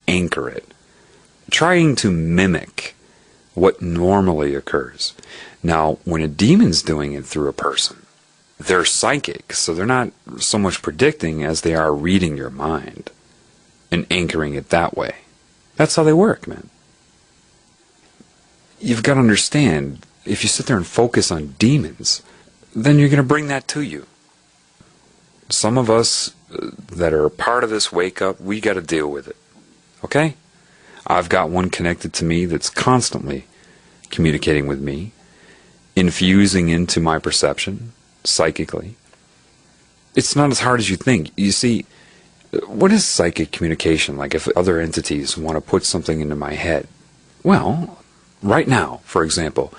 anchor it, trying to mimic what normally occurs. Now, when a demon's doing it through a person, they're psychic, so they're not so much predicting as they are reading your mind and anchoring it that way. That's how they work, man. You've got to understand, if you sit there and focus on demons, then you're going to bring that to you. Some of us that are part of this wake-up, we got to deal with it. Okay? I've got one connected to me that's constantly communicating with me, infusing into my perception, psychically. It's not as hard as you think. You see, what is psychic communication? Like if other entities want to put something into my head? Well, right now, for example,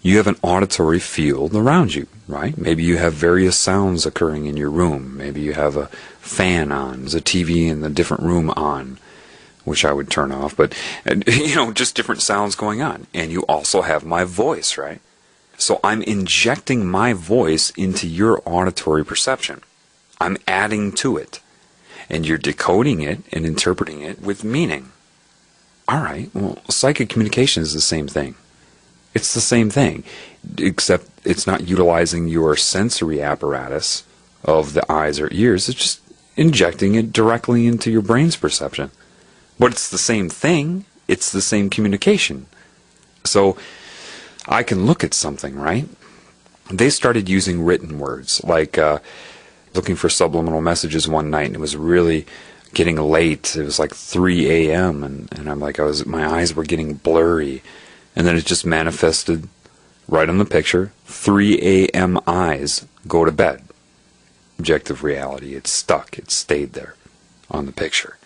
you have an auditory field around you, right? Maybe you have various sounds occurring in your room. Maybe you have a fan on, there's a TV in the different room on, which I would turn off, but, just different sounds going on. And you also have my voice, right? So I'm injecting my voice into your auditory perception. I'm adding to it. And you're decoding it and interpreting it with meaning. All right, well, psychic communication is the same thing. It's the same thing, except it's not utilizing your sensory apparatus of the eyes or ears. It's just injecting it directly into your brain's perception. But it's the same thing. It's the same communication. So I can look at something, right? They started using written words, like looking for subliminal messages one night, and it was really getting late. It was like 3 a.m., and I'm like, my eyes were getting blurry. And then it just manifested right on the picture. 3 a.m. eyes, go to bed. Objective reality, it's stuck. It stayed there on the picture.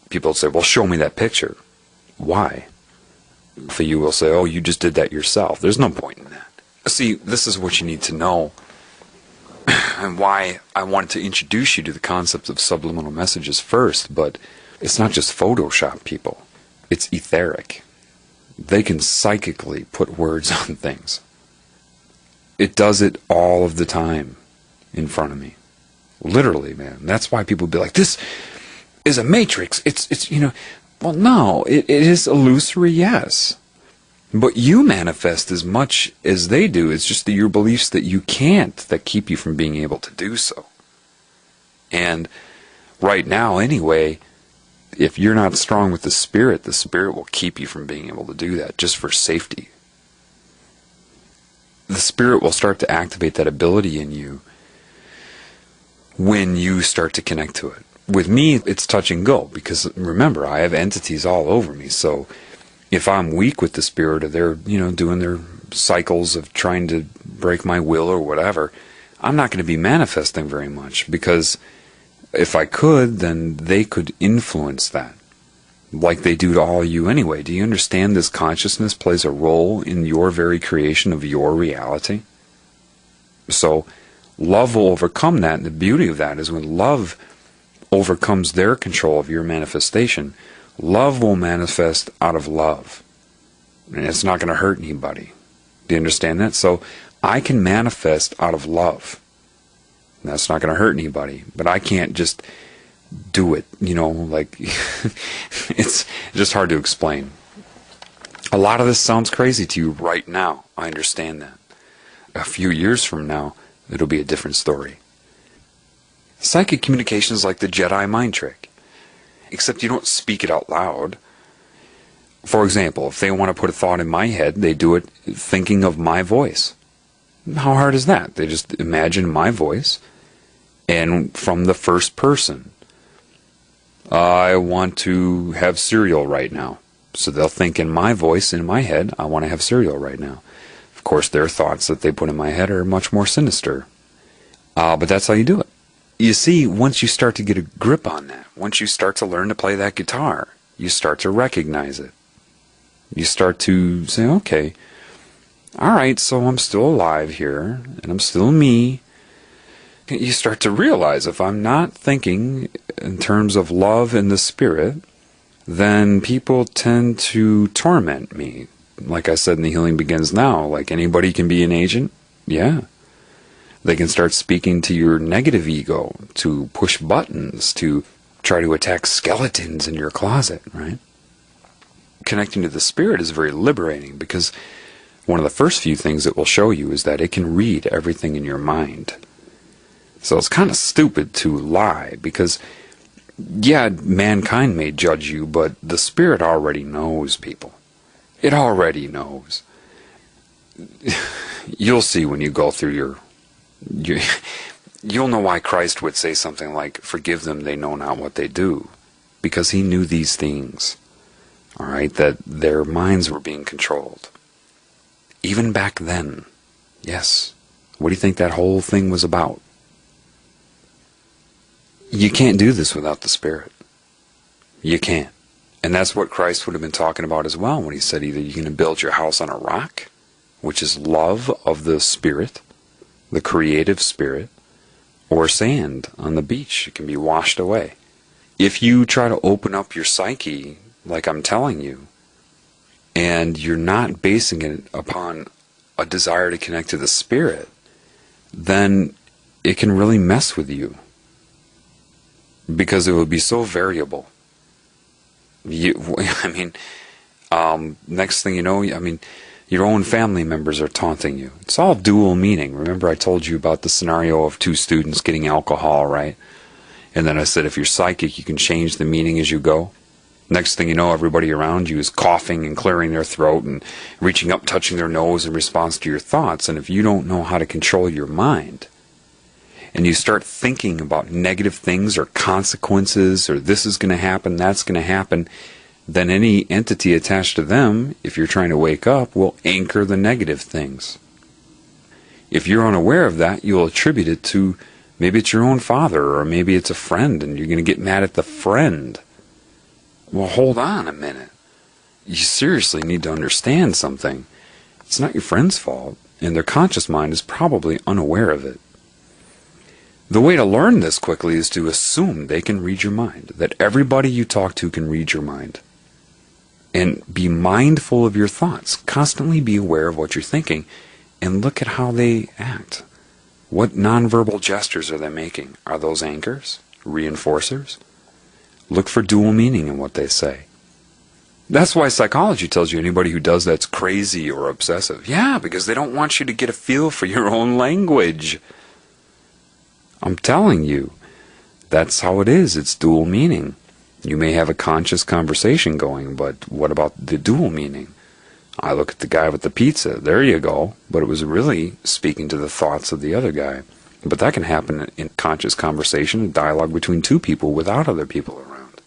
People say, well, show me that picture. Why? For you will say, oh, you just did that yourself. There's no point in that. See, this is what you need to know, and why I wanted to introduce you to the concept of subliminal messages first. But it's not just Photoshop, people. It's etheric. They can psychically put words on things. It does it all of the time in front of me. Literally, man. That's why people be like, this is a matrix. It's well, no, it is illusory, yes. But you manifest as much as they do. It's just your beliefs that you can't that keep you from being able to do so. And right now, anyway, if you're not strong with the Spirit will keep you from being able to do that, just for safety. The Spirit will start to activate that ability in you when you start to connect to it. With me, it's touch and go, because remember, I have entities all over me. So if I'm weak with the Spirit, or they're doing their cycles of trying to break my will or whatever, I'm not going to be manifesting very much, because if I could, then they could influence that, like they do to all of you anyway. Do you understand this consciousness plays a role in your very creation of your reality? So love will overcome that, and the beauty of that is when love overcomes their control of your manifestation, love will manifest out of love. And it's not going to hurt anybody. Do you understand that? So I can manifest out of love. That's not going to hurt anybody. But I can't just do it, like it's just hard to explain. A lot of this sounds crazy to you right now. I understand that. A few years from now, it'll be a different story. Psychic communication is like the Jedi mind trick, except you don't speak it out loud. For example, if they want to put a thought in my head, they do it thinking of my voice. How hard is that? They just imagine my voice, and from the first person, I want to have cereal right now. So they'll think in my voice, in my head, I want to have cereal right now. Of course, their thoughts that they put in my head are much more sinister. But that's how you do it. You see, once you start to get a grip on that, once you start to learn to play that guitar, you start to recognize it. You start to say, okay, all right, so I'm still alive here, and I'm still me. You start to realize if I'm not thinking in terms of love and the Spirit, then people tend to torment me. Like I said in The Healing Begins Now, like anybody can be an agent. Yeah. They can start speaking to your negative ego, to push buttons, to try to attack skeletons in your closet, right? Connecting to the Spirit is very liberating, because one of the first few things it will show you is that it can read everything in your mind. So it's kind of stupid to lie, because yeah, mankind may judge you, but the Spirit already knows, people. It already knows. You'll see when you go through you'll know why Christ would say something like, "Forgive them, they know not what they do," because he knew these things, all right, that their minds were being controlled. Even back then, yes. What do you think that whole thing was about? You can't do this without the Spirit. You can't. And that's what Christ would have been talking about as well when he said either you're going to build your house on a rock, which is love of the Spirit, the creative Spirit, or sand on the beach. It can be washed away. If you try to open up your psyche, like I'm telling you, and you're not basing it upon a desire to connect to the Spirit, then it can really mess with you, because it will be so variable. Next thing you know, your own family members are taunting you. It's all dual meaning. Remember I told you about the scenario of two students getting alcohol, right? And then I said if you're psychic, you can change the meaning as you go. Next thing you know, everybody around you is coughing and clearing their throat and reaching up, touching their nose in response to your thoughts. And if you don't know how to control your mind, and you start thinking about negative things or consequences, or this is going to happen, that's going to happen, then any entity attached to them, if you're trying to wake up, will anchor the negative things. If you're unaware of that, you'll attribute it to maybe it's your own father, or maybe it's a friend, and you're going to get mad at the friend. Well, hold on a minute. You seriously need to understand something. It's not your friend's fault, and their conscious mind is probably unaware of it. The way to learn this quickly is to assume they can read your mind, that everybody you talk to can read your mind. And be mindful of your thoughts. Constantly be aware of what you're thinking, and look at how they act. What nonverbal gestures are they making? Are those anchors? Reinforcers? Look for dual meaning in what they say. That's why psychology tells you anybody who does that's crazy or obsessive. Yeah, because they don't want you to get a feel for your own language. I'm telling you, that's how it is. It's dual meaning. You may have a conscious conversation going, but what about the dual meaning? I look at the guy with the pizza. There you go. But it was really speaking to the thoughts of the other guy. But that can happen in conscious conversation, a dialogue between two people without other people around.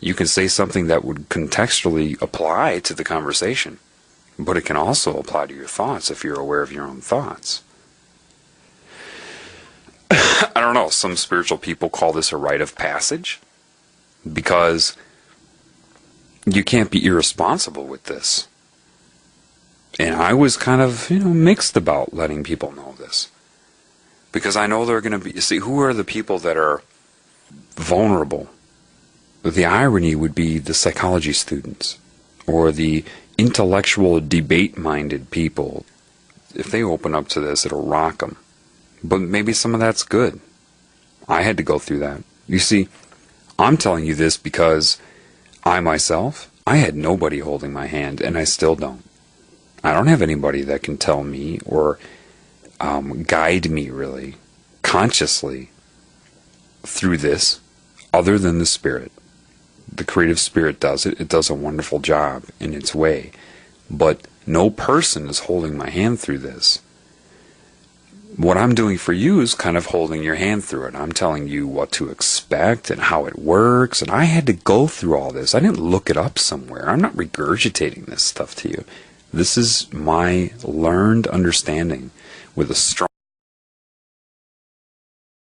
You can say something that would contextually apply to the conversation, but it can also apply to your thoughts if you're aware of your own thoughts. I don't know, some spiritual people call this a rite of passage, because you can't be irresponsible with this. And I was kind of, mixed about letting people know this. Because I know they're going to be, you see, who are the people that are vulnerable? The irony would be the psychology students, or the intellectual, debate-minded people. If they open up to this, it'll rock them. But maybe some of that's good. I had to go through that. You see, I'm telling you this because I myself, I had nobody holding my hand, and I still don't. I don't have anybody that can tell me or guide me really consciously through this other than the Spirit. The creative Spirit does it. It does a wonderful job in its way. But no person is holding my hand through this. What I'm doing for you is kind of holding your hand through it. I'm telling you what to expect and how it works. And I had to go through all this. I didn't look it up somewhere. I'm not regurgitating this stuff to you. This is my learned understanding with a strong